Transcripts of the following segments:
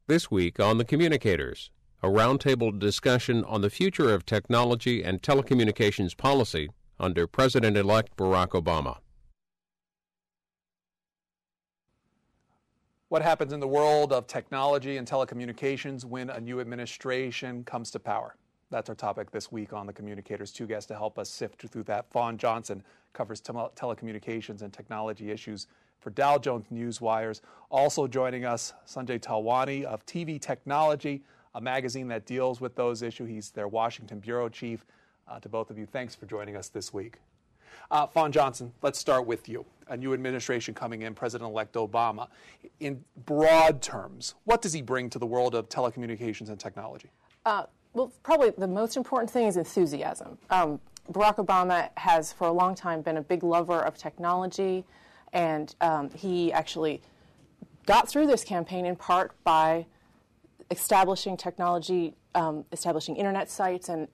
This week on the Communicators, a roundtable discussion on the future of technology and telecommunications policy under President-elect Barack Obama. What happens in the world of technology and telecommunications when a new administration comes to power? That's our topic this week on the Communicators. Two guests to help us sift through that. Fawn Johnson covers telecommunications and technology issues for Dow Jones Newswires. Also joining us, Sanjay Talwani of TV Technology, a magazine that deals with those issues. He's their Washington bureau chief. To both of you, thanks for joining us this week. Fawn Johnson, let's start with you. A new administration coming in, President-elect Obama. In broad terms, what does he bring to the world of telecommunications and technology? Well, probably the most important thing is enthusiasm. Barack Obama has for a long time been a big lover of technology, and he actually got through this campaign in part by establishing technology, establishing internet sites and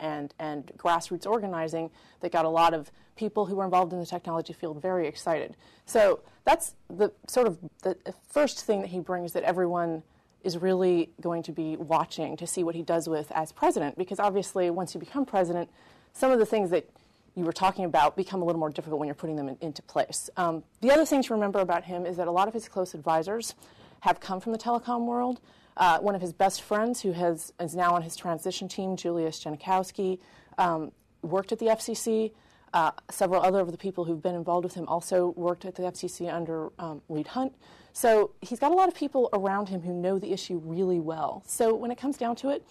grassroots organizing that got a lot of people who were involved in the technology field very excited. So that's the sort of the first thing that he brings that everyone is really going to be watching to see what he does with as president, because obviously once you become president, some of the things that you were talking about become a little more difficult when you're putting them into place. The other thing to remember about him is that a lot of his close advisors have come from the telecom world. One of his best friends, who is now on his transition team, Julius Janikowski, worked at the FCC. Several other of the people who've been involved with him also worked at the FCC under Reed Hunt. So he's got a lot of people around him who know the issue really well. So when it comes down to it,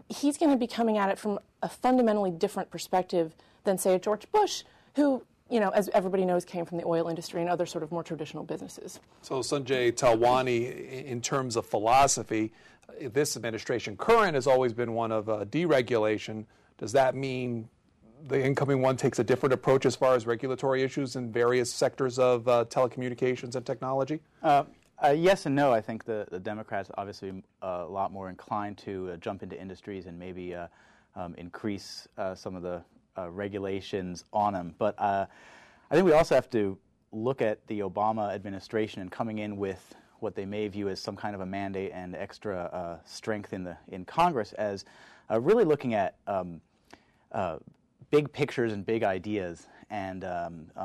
he's going to be coming at it from a fundamentally different perspective than, say, a George Bush, who, you know, as everybody knows, came from the oil industry and other sort of more traditional businesses. So Sanjay Talwani, in terms of philosophy, this administration current has always been one of deregulation. Does that mean the incoming one takes a different approach as far as regulatory issues in various sectors of telecommunications and technology? Yes and no. I think the Democrats obviously a lot more inclined to jump into industries and maybe increase some of the regulations on them. But I think we also have to look at the Obama administration and coming in with what they may view as some kind of a mandate and extra strength in Congress as really looking at big pictures and big ideas, and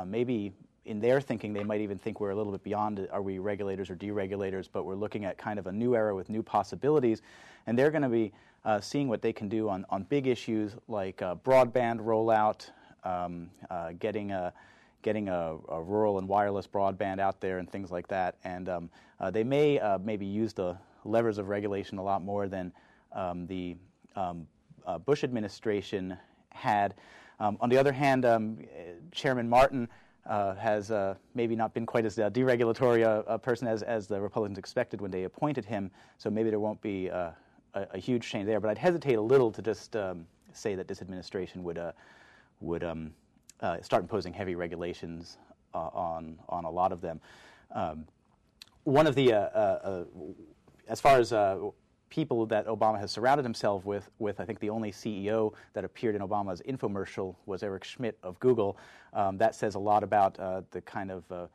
maybe in their thinking they might even think we're a little bit beyond it. Are we regulators or deregulators? But we're looking at kind of a new era with new possibilities, and they're going to be seeing what they can do on big issues like broadband rollout, getting a rural and wireless broadband out there and things like that. And they may maybe use the levers of regulation a lot more than the Bush administration had. On the other hand, Chairman Martin has maybe not been quite as deregulatory a person as the Republicans expected when they appointed him, so maybe there won't be a huge change there. But I'd hesitate a little to just say that this administration would start imposing heavy regulations on a lot of them. One of the, as far as people that Obama has surrounded himself with, I think the only CEO that appeared in Obama's infomercial was Eric Schmidt of Google. That says a lot about the kind of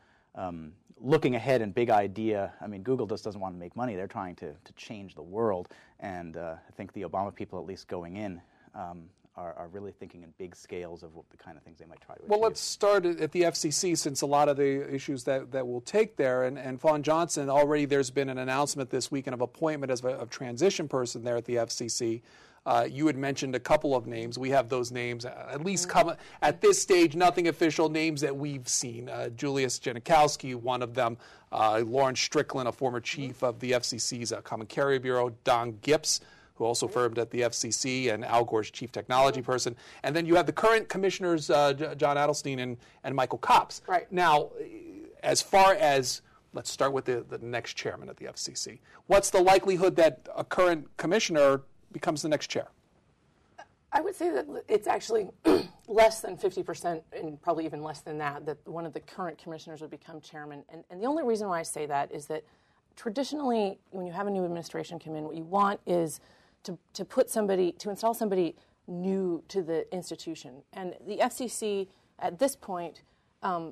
looking ahead and big idea. I mean, Google just doesn't want to make money. They're trying to change the world. And I think the Obama people, at least going in, are really thinking in big scales of what the kind of things they might try to achieve. Well, let's start at the FCC, since a lot of the issues that we'll take there. And Fawn Johnson, already there's been an announcement this weekend of appointment as a transition person there at the FCC. You had mentioned a couple of names. We have those names, at least come at this stage, nothing official, names that we've seen. Julius Janikowski, one of them. Lawrence Strickland, a former chief of the FCC's Common Carrier Bureau. Don Gipps, who also served at the FCC, and Al Gore's chief technology person. And then you have the current commissioners, John Adelstein and Michael Copps. Right. Now, as far as, let's start with the next chairman at the FCC. What's the likelihood that a current commissioner becomes the next chair? I would say that it's actually less than 50%, and probably even less than that one of the current commissioners would become chairman. And the only reason why I say that is that traditionally, when you have a new administration come in, what you want is to install somebody new to the institution. And the FCC, at this point, I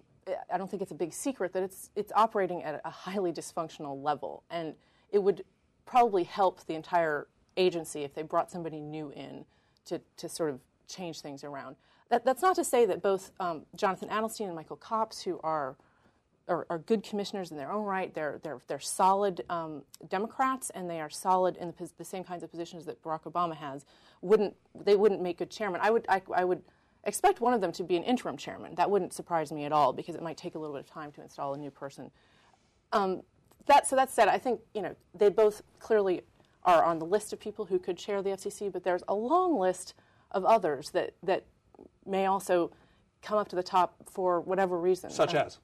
don't think it's a big secret that it's operating at a highly dysfunctional level. And it would probably help the entire agency if they brought somebody new in to sort of change things around. That's not to say that both Jonathan Adelstein and Michael Copps, who are good commissioners in their own right, they're solid Democrats, and they are solid in the same kinds of positions that Barack Obama has. They wouldn't make good chairman. I would expect one of them to be an interim chairman. That wouldn't surprise me at all, because it might take a little bit of time to install a new person. That said, I think they both clearly are on the list of people who could chair the FCC, but there's a long list of others that may also come up to the top for whatever reason. Such as?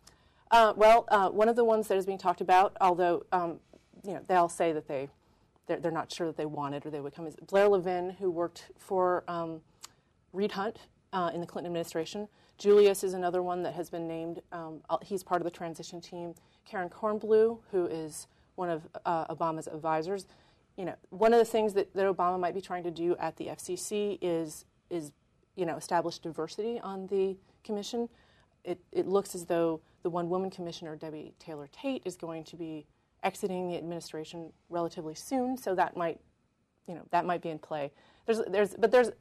One of the ones that is being talked about, although they all say that they're not sure that they want it or they would come, is Blair Levin, who worked for Reed Hunt in the Clinton administration. Julius is another one that has been named. He's part of the transition team. Karen Kornblue, who is one of Obama's advisors. One of the things that Obama might be trying to do at the FCC is establish diversity on the commission. It looks as though the one-woman commissioner, Debbie Taylor Tate, is going to be exiting the administration relatively soon, so that might be in play. There's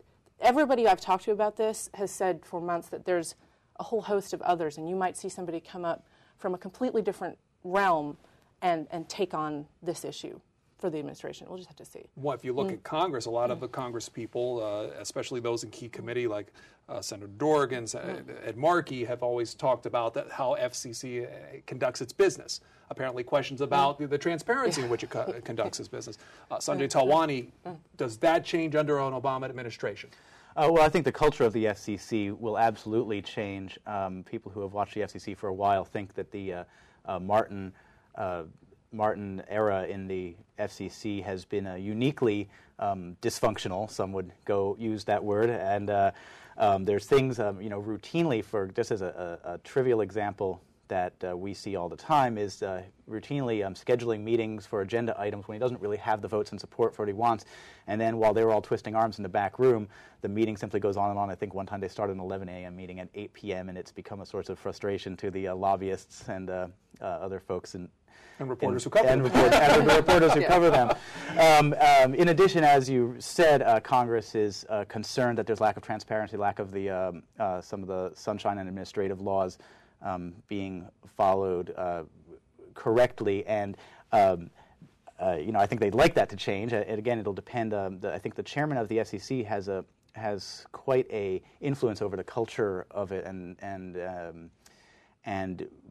everybody I've talked to about this has said for months that there's a whole host of others, and you might see somebody come up from a completely different realm and take on this issue for the administration. We'll just have to see. Well, if you look at Congress, a lot of the Congress people, especially those in key committee like Senator Dorgan, Ed Markey, have always talked about how FCC conducts its business. Apparently questions about the transparency in which it conducts its business. Sanjay Talwani, does that change under an Obama administration? Well, I think the culture of the FCC will absolutely change. People who have watched the FCC for a while think that the Martin era in the FCC has been uniquely dysfunctional. Some would use that word, and there's things routinely, for just as a trivial example that we see all the time, is routinely scheduling meetings for agenda items when he doesn't really have the votes and support for what he wants, and then while they were all twisting arms in the back room, the meeting simply goes on and on. I think one time they started an 11 a.m. meeting at 8 p.m. and it's become a source of frustration to the lobbyists and other folks and reporters who cover them. And the reporters who cover them. In addition, as you said, Congress is concerned that there's lack of transparency, lack of the some of the sunshine and administrative laws being followed correctly, and I think they'd like that to change. And again, it'll depend. I think the chairman of the FCC has quite a influence over the culture of it,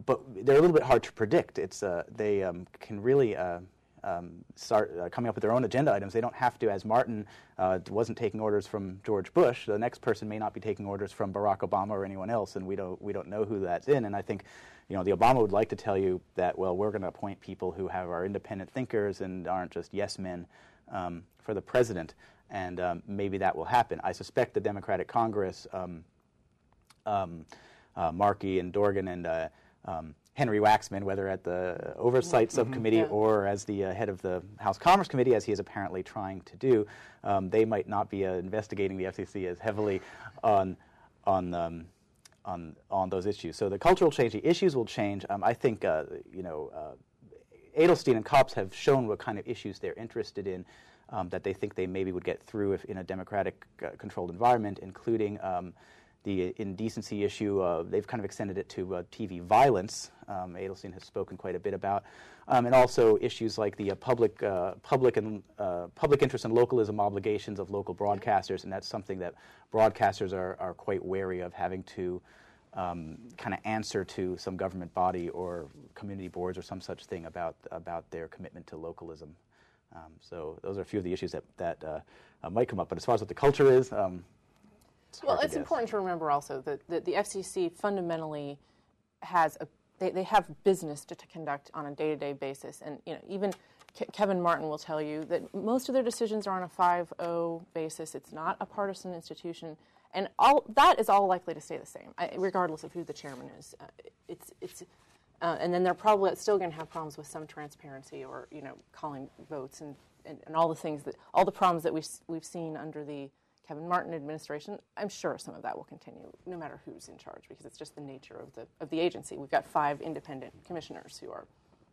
but they're a little bit hard to predict. It's they can really start coming up with their own agenda items. They don't have to, as Martin wasn't taking orders from George Bush. The next person may not be taking orders from Barack Obama or anyone else, and we don't know who that's in. And I think, the Obama would like to tell you that, well, we're going to appoint people who are independent thinkers and aren't just yes men for the president, and maybe that will happen. I suspect the Democratic Congress, Markey and Dorgan and Henry Waxman, whether at the Oversight Subcommittee or as the head of the House Commerce Committee, as he is apparently trying to do, they might not be investigating the FCC as heavily on those issues. So the culture will change, the issues will change. I think Adelstein and Copps have shown what kind of issues they're interested in, that they think they maybe would get through if in a democratic controlled environment, including the indecency issue. They've kind of extended it to TV violence. Adelstein has spoken quite a bit about, and also issues like the public interest and localism obligations of local broadcasters, and that's something that broadcasters are quite wary of having to kind of answer to some government body or community boards or some such thing about their commitment to localism. So those are a few of the issues that might come up. But as far as what the culture is, it's important to remember also that the FCC fundamentally has they have business to conduct on a day-to-day basis, and even Kevin Martin will tell you that most of their decisions are on a 5-0 basis. It's not a partisan institution, and all that is all likely to stay the same, regardless of who the chairman is. And then they're probably still going to have problems with some transparency or calling votes and all the problems that we've seen under the Kevin Martin administration. I'm sure some of that will continue, no matter who's in charge, because it's just the nature of the agency. We've got 5 independent commissioners who are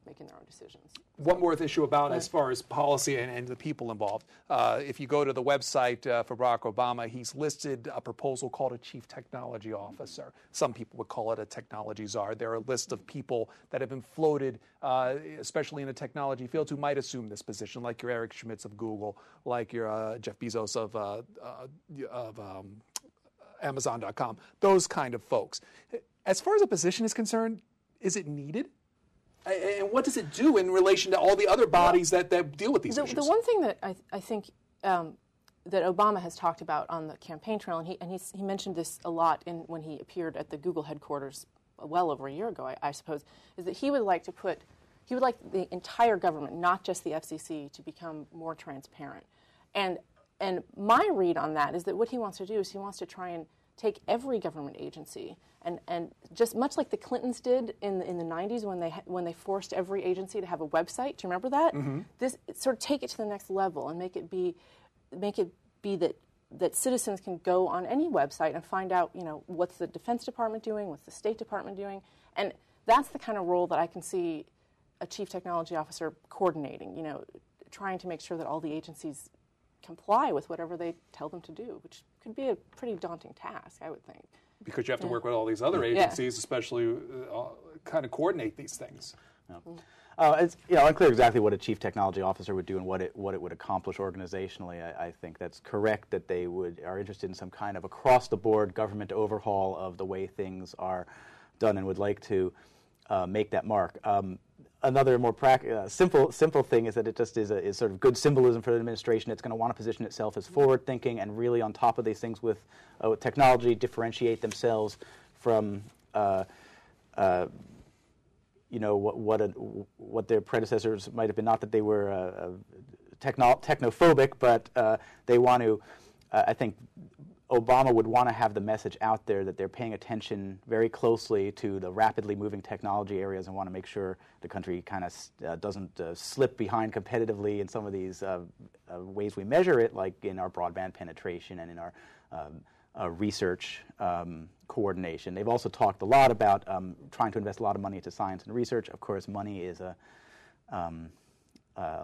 making their own decisions. One more issue about as far as policy and the people involved. If you go to the website for Barack Obama, he's listed a proposal called a chief technology officer. Some people would call it a technology czar. There are a list of people that have been floated, especially in the technology fields, who might assume this position, like your Eric Schmitz of Google, like your Jeff Bezos of Amazon.com, those kind of folks. As far as a position is concerned, is it needed? And what does it do in relation to all the other bodies that deal with these issues? The one thing that I think that Obama has talked about on the campaign trail, and he mentioned this a lot when he appeared at the Google headquarters well over a year ago, I suppose, is that he would like the entire government, not just the FCC, to become more transparent. And my read on that is that what he wants to do is he wants to try and take every government agency and just much like the Clintons did in the 90s when they forced every agency to have a website. Do you remember that? Mm-hmm. This sort of take it to the next level and make it be that citizens can go on any website and find out, what's the Defense Department doing, what's the State Department doing, and that's the kind of role that I can see a chief technology officer coordinating. Trying to make sure that all the agencies comply with whatever they tell them to do, which could be a pretty daunting task, I would think. Because you have to work with all these other agencies, especially kind of coordinate these things. Yeah. It's unclear exactly what a chief technology officer would do and what it would accomplish organizationally. I think that's correct that they are interested in some kind of across-the-board government overhaul of the way things are done and would like to make that mark. Another more simple thing is that it just is sort of good symbolism for the administration. It's going to want to position itself as forward-thinking and really on top of these things with technology, differentiate themselves from what their predecessors might have been. Not that they were technophobic, but they want to. I think Obama would want to have the message out there that they're paying attention very closely to the rapidly moving technology areas and want to make sure the country kind of doesn't slip behind competitively in some of these ways we measure it, like in our broadband penetration and in our research coordination. They've also talked a lot about trying to invest a lot of money into science and research. Of course, money is a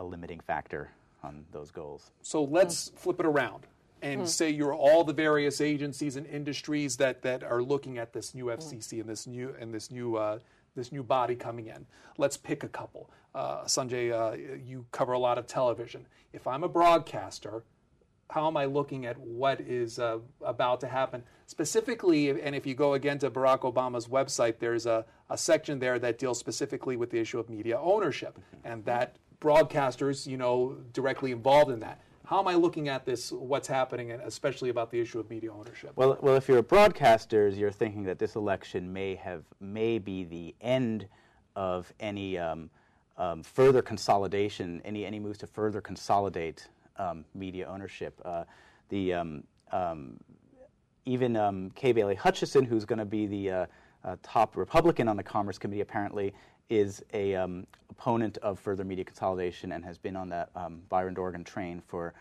limiting factor on those goals. So let's flip it around and say you're all the various agencies and industries that are looking at this new FCC and this new body coming in. Let's pick a couple. Sanjay, you cover a lot of television. If I'm a broadcaster, how am I looking at what is about to happen? Specifically, and if you go again to Barack Obama's website, there's a section there that deals specifically with the issue of media ownership, and that broadcasters, directly involved in that. How am I looking at this, what's happening, and especially about the issue of media ownership? Well, if you're a broadcaster, you're thinking that this election may be the end of any further consolidation, any moves to further consolidate media ownership. Even Kay Bailey Hutchison, who's going to be the top Republican on the Commerce Committee, apparently is a opponent of further media consolidation and has been on that Byron Dorgan train for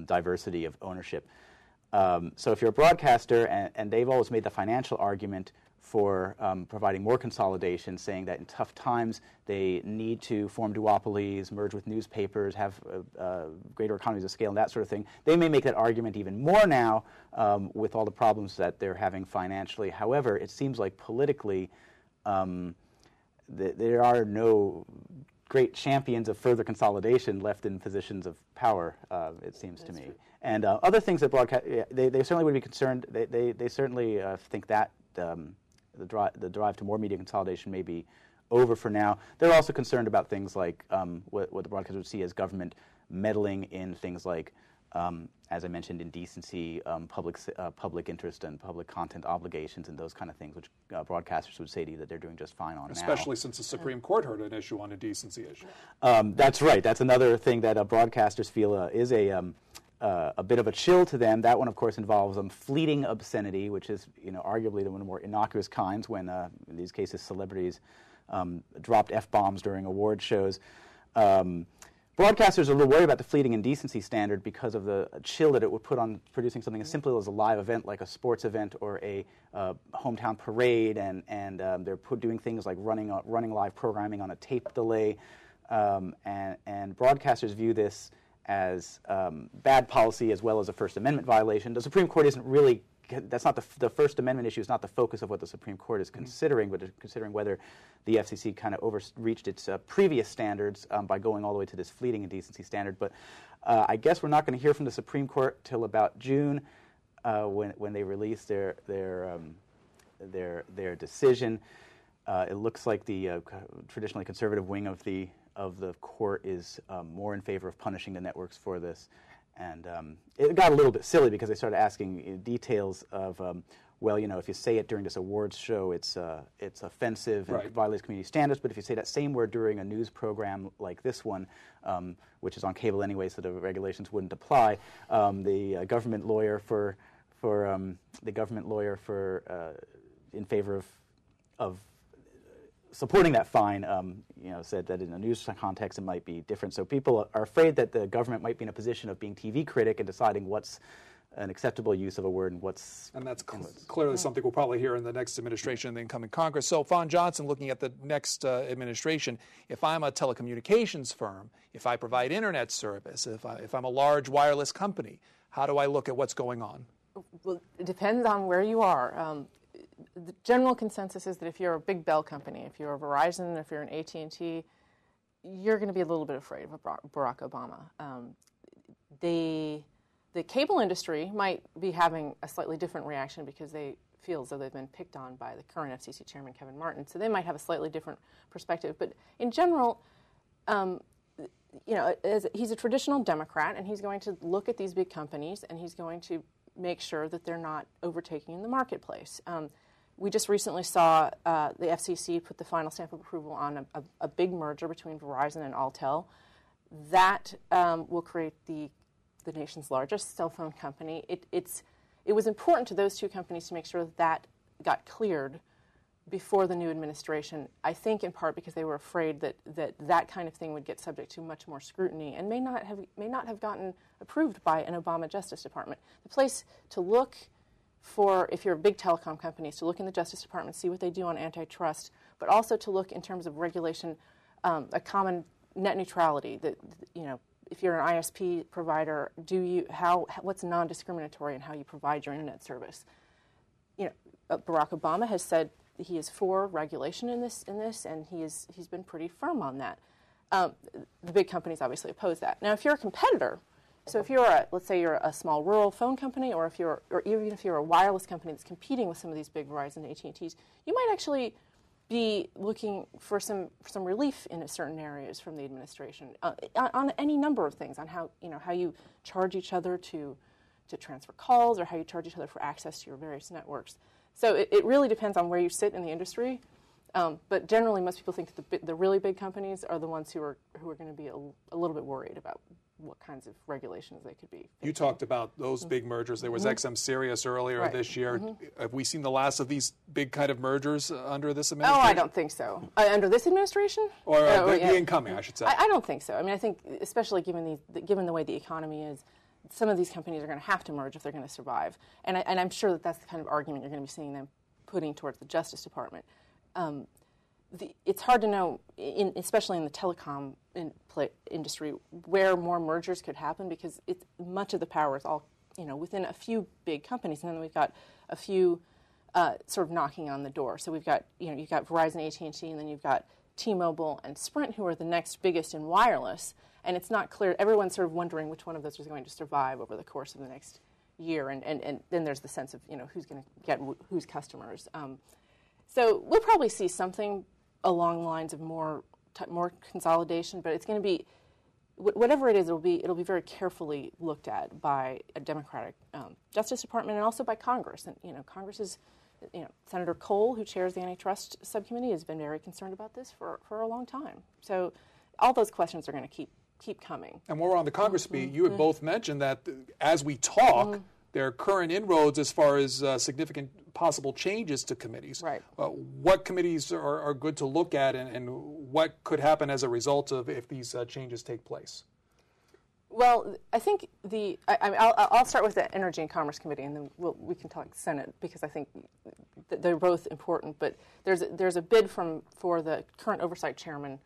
diversity of ownership. So if you're a broadcaster, and they've always made the financial argument for providing more consolidation, saying that in tough times they need to form duopolies, merge with newspapers, have greater economies of scale and that sort of thing. They may make that argument even more now with all the problems that they're having financially. However, it seems like politically there are no great champions of further consolidation left in positions of power, it seems to me. True. And other things that broadcast, they certainly would be concerned. They certainly think that the drive to more media consolidation may be over for now. They're also concerned about things like what the broadcasters would see as government meddling in things like, as I mentioned, indecency, public interest, and public content obligations, and those kind of things, which broadcasters would say to you that they're doing just fine on Especially since the Supreme Court heard an issue on indecency issue. That's right. That's another thing that broadcasters feel is a bit of a chill to them. That one, of course, involves fleeting obscenity, which is, arguably one of the more innocuous kinds. When in these cases celebrities dropped F-bombs during award shows. broadcasters are a little worried about the fleeting indecency standard because of the chill that it would put on producing something as simple as a live event like a sports event or a hometown parade, and they're doing things like running live programming on a tape delay, and broadcasters view this as bad policy as well as a First Amendment violation. The Supreme Court isn't really, that's not the First Amendment issue is not the focus of what the Supreme Court is considering, but considering whether the FCC kind of overreached its previous standards by going all the way to this fleeting indecency standard. But I guess we're not going to hear from the Supreme Court till about June when they release their decision. It looks like the traditionally conservative wing of the court is more in favor of punishing the networks for this. And it got a little bit silly because they started asking details of, well, you know, if you say it during this awards show, it's offensive and it violates community standards. But if you say that same word during a news program like this one, which is on cable anyway, so the regulations wouldn't apply, the government lawyer in favor of supporting that fine, said that in a news context it might be different. So people are afraid that the government might be in a position of being TV critic and deciding what's an acceptable use of a word and what's... And that's clearly something we'll probably hear in the next administration and the incoming Congress. So Fawn Johnson, looking at the next administration, if I'm a telecommunications firm, if I provide internet service, if I'm a large wireless company, how do I look at what's going on? Well, it depends on where you are. The general consensus is that if you're a big Bell company, if you're a Verizon, if you're an AT&T, you're going to be a little bit afraid of Barack Obama. The cable industry might be having a slightly different reaction because they feel as though they've been picked on by the current FCC chairman, Kevin Martin, so they might have a slightly different perspective. But in general, he's a traditional Democrat, and he's going to look at these big companies, and he's going to make sure that they're not overtaking the marketplace. We just recently saw the FCC put the final stamp of approval on a big merger between Verizon and Alltel. That will create the nation's largest cell phone company. It was important to those two companies to make sure that got cleared before the new administration, I think in part because they were afraid that kind of thing would get subject to much more scrutiny and may not have gotten approved by an Obama Justice Department. The place to look for, if you're a big telecom company, is to look in the Justice Department, see what they do on antitrust, but also to look in terms of regulation, a common net neutrality. That, you know, if you're an ISP provider, what's non-discriminatory in how you provide your internet service? You know, Barack Obama has said he is for regulation in this, and he's been pretty firm on that. The big companies obviously oppose that. Now, if you're a competitor, so if you're let's say you're a small rural phone company, or even if you're a wireless company that's competing with some of these big Verizon and AT&Ts, you might actually be looking for some relief in certain areas from the administration on any number of things, on how you charge each other to transfer calls, or how you charge each other for access to your various networks. So it really depends on where you sit in the industry, but generally most people think that the really big companies are the ones who are going to be a little bit worried about what kinds of regulations they could be. You talked about those big mergers. There was XM Sirius earlier this year. Have we seen the last of these big kind of mergers under this administration? Oh, I don't think so. Under this administration? Or the incoming, I should say. I don't think so. I mean, I think especially given the way the economy is, some of these companies are going to have to merge if they're going to survive. And I'm sure that's the kind of argument you're going to be seeing them putting towards the Justice Department. It's hard to know, especially in the telecom industry, where more mergers could happen, because much of the power is all within a few big companies, and then we've got a few sort of knocking on the door. So we've got you've got Verizon, AT&T, and then you've got T-Mobile and Sprint, who are the next biggest in wireless. And it's not clear. Everyone's sort of wondering which one of those is going to survive over the course of the next year, and then there's the sense of who's going to get whose customers. So we'll probably see something along the lines of more consolidation, but it's going to be whatever it is. It'll be very carefully looked at by a Democratic Justice Department and also by Congress. And Congress is, Senator Cole, who chairs the Antitrust Subcommittee, has been very concerned about this for a long time. So all those questions are going to keep coming. And while we're on the Congress beat, you had both mentioned that as we talk, there are current inroads as far as significant possible changes to committees. Right. What committees are good to look at, and what could happen as a result of if these changes take place? Well, I think I'll start with the Energy and Commerce Committee, and then we can talk Senate, because I think they're both important. But there's a bid for the current oversight chairman,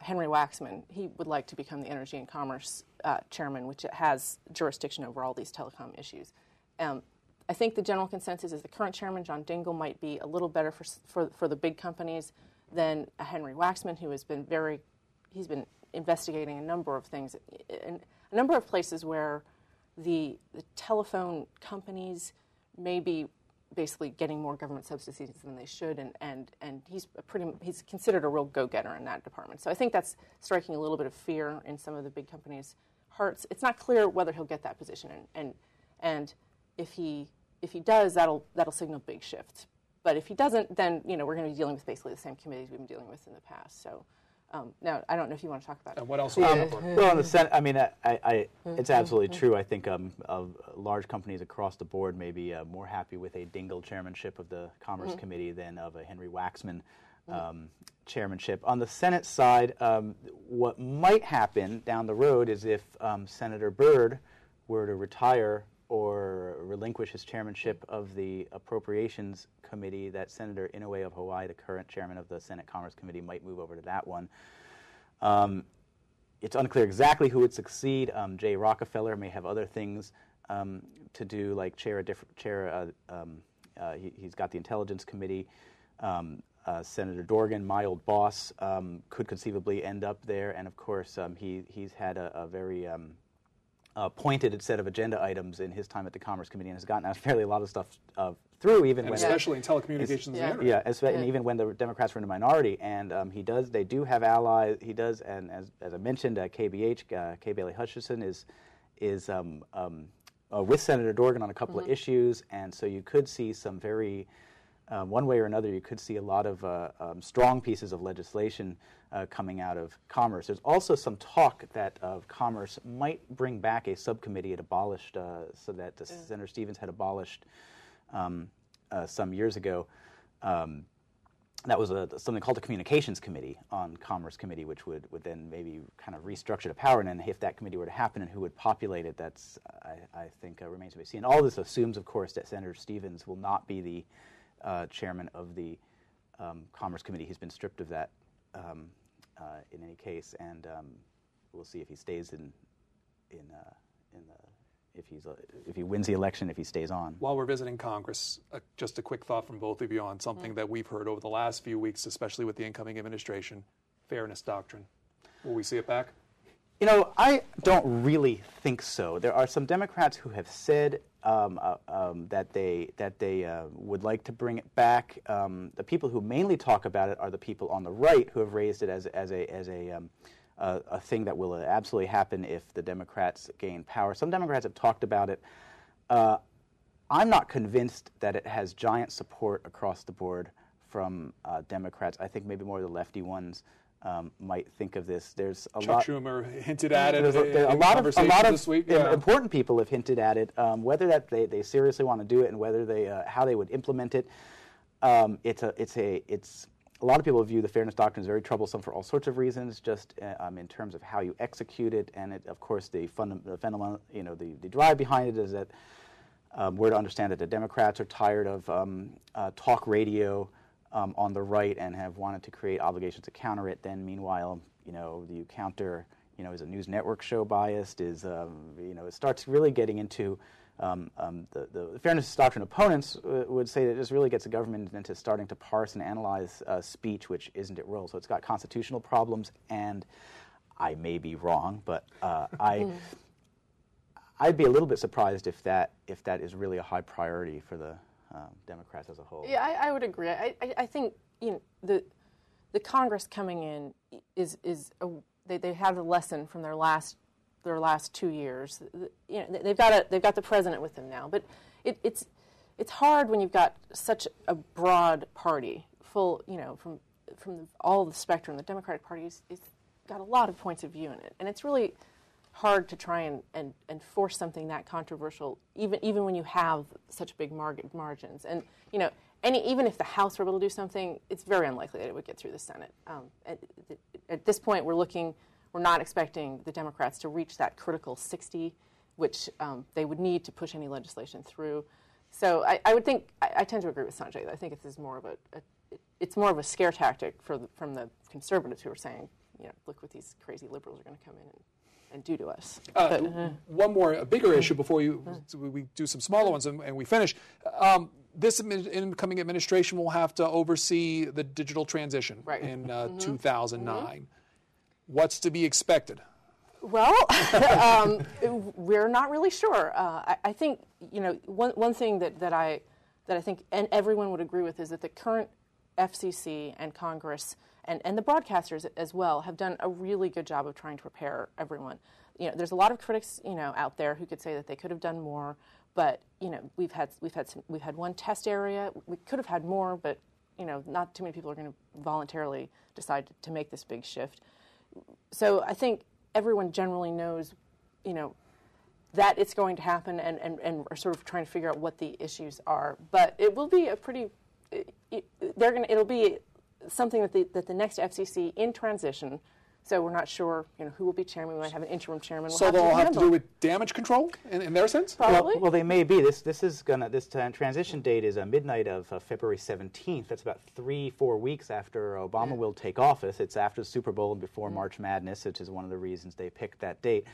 Henry Waxman. He would like to become the Energy and Commerce chairman, which has jurisdiction over all these telecom issues. I think the general consensus is the current chairman, John Dingell, might be a little better for the big companies than Henry Waxman, who has been he's been investigating a number of things, in a number of places where the telephone companies may be basically getting more government subsidies than they should, and he's considered a real go-getter in that department. So I think that's striking a little bit of fear in some of the big companies' hearts. It's not clear whether he'll get that position, and if he does, that'll signal big shifts. But if he doesn't, then we're going to be dealing with basically the same committees we've been dealing with in the past. So. Now, I don't know if you want to talk about it. And what else? Well, in the Senate, I mean, it's absolutely true. I think large companies across the board may be more happy with a Dingell chairmanship of the Commerce Committee than of a Henry Waxman chairmanship. On the Senate side, what might happen down the road is if Senator Byrd were to retire or relinquish his chairmanship of the Appropriations Committee, that Senator Inouye of Hawaii, the current chairman of the Senate Commerce Committee, might move over to that one. It's unclear exactly who would succeed. Jay Rockefeller may have other things to do, like chair a different chair. He's got the Intelligence Committee. Senator Dorgan, my old boss, could conceivably end up there, and of course he's had a very pointed set of agenda items in his time at the Commerce Committee, and has gotten a fairly lot of stuff throw, even and when especially in telecommunications. And even when the Democrats were in the minority. And they do have allies. He does, and as I mentioned, KBH, Kay Bailey Hutchison is with Senator Dorgan on a couple of issues, and so you could see some very one way or another, you could see a lot of strong pieces of legislation coming out of Commerce. There's also some talk that Commerce might bring back a subcommittee it abolished, so that Senator Stevens had abolished some years ago. That was something called the Communications Committee on Commerce Committee, which would then maybe kind of restructure the power. And then if that committee were to happen and who would populate it, that's, I think, remains to be seen. All this assumes, of course, that Senator Stevens will not be the chairman of the Commerce Committee. He's been stripped of that in any case, and we'll see if he stays if he wins the election, if he stays on. While we're visiting Congress, just a quick thought from both of you on something that we've heard over the last few weeks, especially with the incoming administration: fairness doctrine. Will we see it back? I don't really think so. There are some Democrats who have said that they would like to bring it back. The people who mainly talk about it are the people on the right who have raised it as a thing that will absolutely happen if the Democrats gain power. Some Democrats have talked about it. I'm not convinced that it has giant support across the board from Democrats. I think maybe more of the lefty ones might think of this. There's a lot. Chuck Schumer hinted at it. A lot of this week. Yeah. Important people have hinted at it. Whether that they seriously want to do it and whether they how they would implement it. It's a lot of people view the fairness doctrine as very troublesome for all sorts of reasons, just in terms of how you execute it, and of course the fundamental, the drive behind it is that we're to understand that the Democrats are tired of talk radio on the right and have wanted to create obligations to counter it. Then meanwhile, you counter, is a news network show biased? Is it starts really getting into the fairness doctrine opponents would say that this really gets the government into starting to parse and analyze speech, which isn't its role. So it's got constitutional problems, and I may be wrong, but I'd be a little bit surprised if that is really a high priority for the Democrats as a whole. Yeah, I would agree. I think the Congress coming in they have a lesson from their last 2 years. They've got the president with them now, but it's hard when you've got such a broad party, full from all the spectrum. The Democratic Party is got a lot of points of view in it, and it's really hard to try and force something that controversial, even when you have such big margins. And even if the House were able to do something, it's very unlikely that it would get through the Senate. At this point, we're we're not expecting the Democrats to reach that critical 60, which they would need to push any legislation through. So I would think, I tend to agree with Sanjay. I think this is more of it's more of a scare tactic from the conservatives who are saying, look what these crazy liberals are going to come in and do to us. One more, a bigger issue before we do some smaller ones and we finish. This incoming administration will have to oversee the digital transition in 2009. What's to be expected? Well, we're not really sure. I think one thing that I think and everyone would agree with is that the current FCC and Congress and the broadcasters as well have done a really good job of trying to prepare everyone. There's a lot of critics out there who could say that they could have done more, but we've had one test area. We could have had more, but not too many people are going to voluntarily decide to make this big shift. So I think everyone generally knows, that it's going to happen and are sort of trying to figure out what the issues are. But it will be it'll be something that the next FCC in transition. So we're not sure, who will be chairman. We might have an interim chairman. So they'll have to do with damage control in their sense? Probably. Well, they may be. This transition date is midnight of February 17th. That's about 3-4 weeks after Obama will take office. It's after the Super Bowl and before March Madness, which is one of the reasons they picked that date.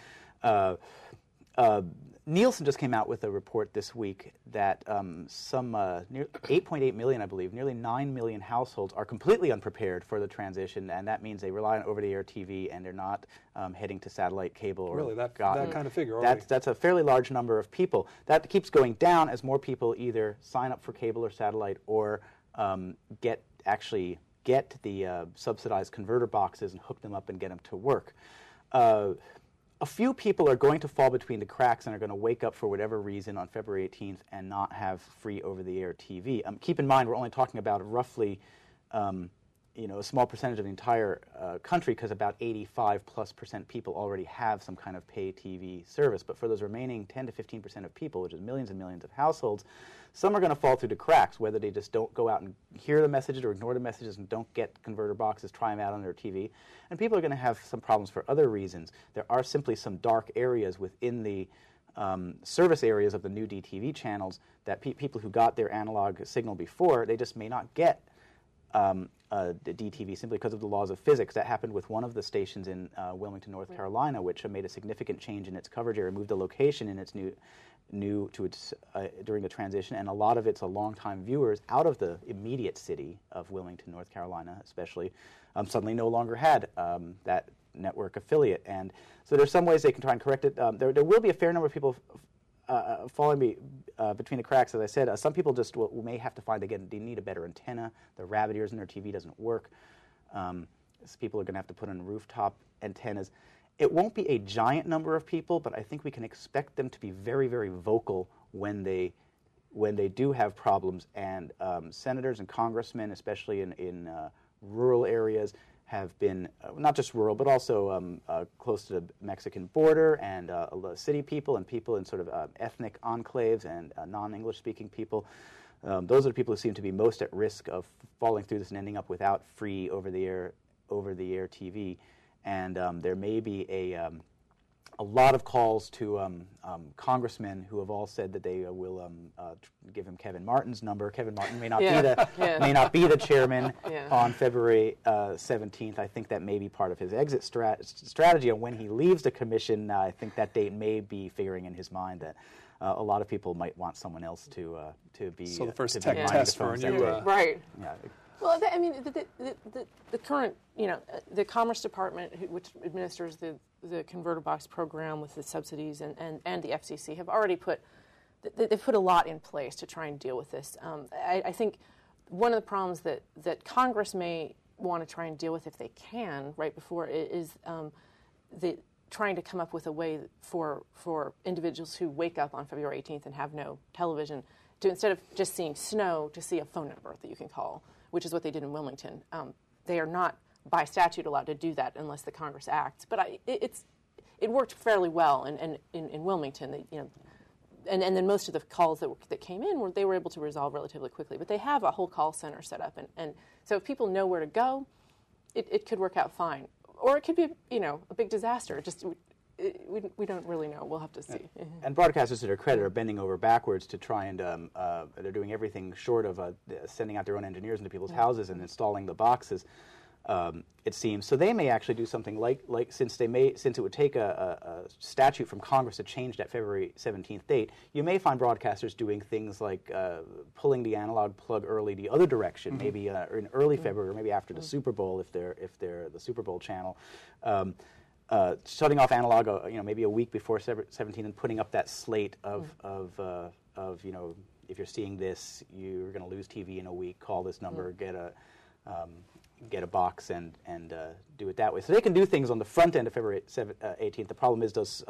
Nielsen just came out with a report this week that some 8.8 million, I believe, nearly 9 million households are completely unprepared for the transition, and that means they rely on over-the-air TV and they're not heading to satellite cable. Or really, that kind of figure. That's a fairly large number of people. That keeps going down as more people either sign up for cable or satellite or get the subsidized converter boxes and hook them up and get them to work. A few people are going to fall between the cracks and are going to wake up for whatever reason on February 18th and not have free over-the-air TV. Keep in mind, we're only talking about roughly, a small percentage of the entire country, because about 85+% people already have some kind of pay TV service. But for those remaining 10 to 15% of people, which is millions and millions of households, some are going to fall through the cracks, whether they just don't go out and hear the messages or ignore the messages and don't get converter boxes, try them out on their TV. And people are going to have some problems for other reasons. There are simply some dark areas within the service areas of the new DTV channels that people who got their analog signal before, they just may not get the DTV simply because of the laws of physics. That happened with one of the stations in Wilmington, North Carolina, which made a significant change in its coverage area, moved the location in its new to its during the transition, and a lot of its longtime viewers out of the immediate city of Wilmington, North Carolina, especially, suddenly no longer had that network affiliate. And so there's some ways they can try and correct it. There will be a fair number of people falling between the cracks, as I said. Some people just may have to find, again, they need a better antenna. The rabbit ears in their TV doesn't work. So people are going to have to put in rooftop antennas. It won't be a giant number of people, but I think we can expect them to be very, very vocal when they do have problems. And senators and congressmen, especially in rural areas, have been not just rural, but also close to the Mexican border, and city people and people in sort of ethnic enclaves and non-English speaking people. Those are the people who seem to be most at risk of falling through this and ending up without free over-the-air TV. And there may be a lot of calls to congressmen who have all said that they will give him Kevin Martin's number. Kevin Martin may not be the chairman on February 17th. I think that may be part of his exit strategy. And when he leaves the commission, I think that date may be figuring in his mind that a lot of people might want someone else to be. So the first tech test for a new right. Yeah. Well, I mean, the current, the Commerce Department, which administers the converter box program with the subsidies, and the FCC have already they've put a lot in place to try and deal with this. I think one of the problems that Congress may want to try and deal with, if they can, right before, is trying to come up with a way for individuals who wake up on February 18th and have no television to, instead of just seeing snow, to see a phone number that you can call, which is what they did in Wilmington. They are not, by statute, allowed to do that unless the Congress acts. But it worked fairly well in Wilmington. And then most of the calls that came in, they were able to resolve relatively quickly. But they have a whole call center set up. And so if people know where to go, it could work out fine. or it could be, a big disaster. Just we don't really know. We'll have to see. And broadcasters, to their credit, are bending over backwards to try and they're doing everything short of sending out their own engineers into people's houses and installing the boxes. It seems so. They may actually do something like since it would take a statute from Congress to change that February 17th date. You may find broadcasters doing things like pulling the analog plug early the other direction, maybe in early February, or maybe after the Super Bowl if they're the Super Bowl channel. Shutting off analog, maybe a week before 17 and putting up that slate of if you're seeing this, you're going to lose TV in a week. Call this number, get a box, and do it that way. So they can do things on the front end of February 18th. The problem is those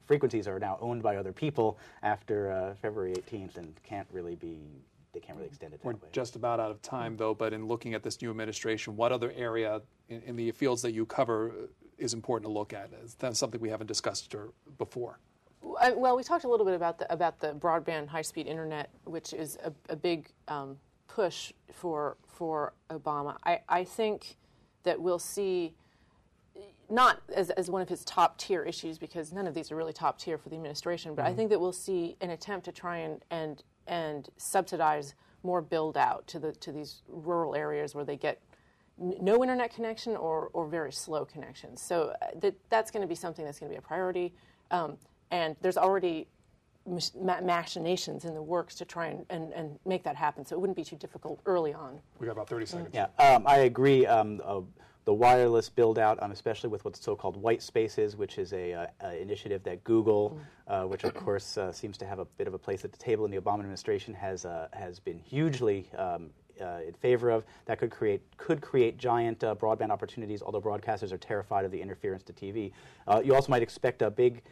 frequencies are now owned by other people after February 18th and can't really extend it that way. We're just about out of time, though, but in looking at this new administration, what other area in the fields that you cover is important to look at? That's something we haven't discussed before. Well, we talked a little bit about the broadband high-speed internet, which is a big push for Obama. I think that we'll see, not as one of his top-tier issues, because none of these are really top-tier for the administration, but I think that we'll see an attempt to try and subsidize more build-out to these rural areas where they get no internet connection or very slow connections. So that's going to be something that's going to be a priority. And there's already machinations in the works to try and make that happen. So it wouldn't be too difficult early on. We got about 30 seconds. Yeah, I agree. The wireless build-out, especially with what's so-called white spaces, which is a initiative that Google, which of course seems to have a bit of a place at the table in the Obama administration, has been hugely in favor of. That could create giant broadband opportunities, although broadcasters are terrified of the interference to TV. You also might expect big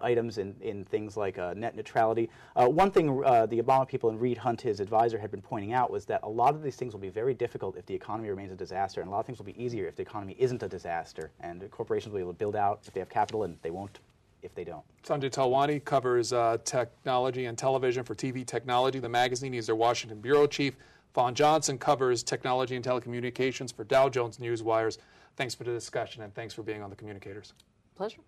items in things like net neutrality. One thing the Obama people and Reed Hunt, his advisor, had been pointing out was that a lot of these things will be very difficult if the economy remains a disaster, and a lot of things will be easier if the economy isn't a disaster. And corporations will be able to build out if they have capital, and they won't if they don't. Sanjay Talwani covers technology and television for TV Technology, the magazine. He's their Washington bureau chief. Fawn Johnson covers technology and telecommunications for Dow Jones Newswires. Thanks for the discussion, and thanks for being on the Communicators. Pleasure.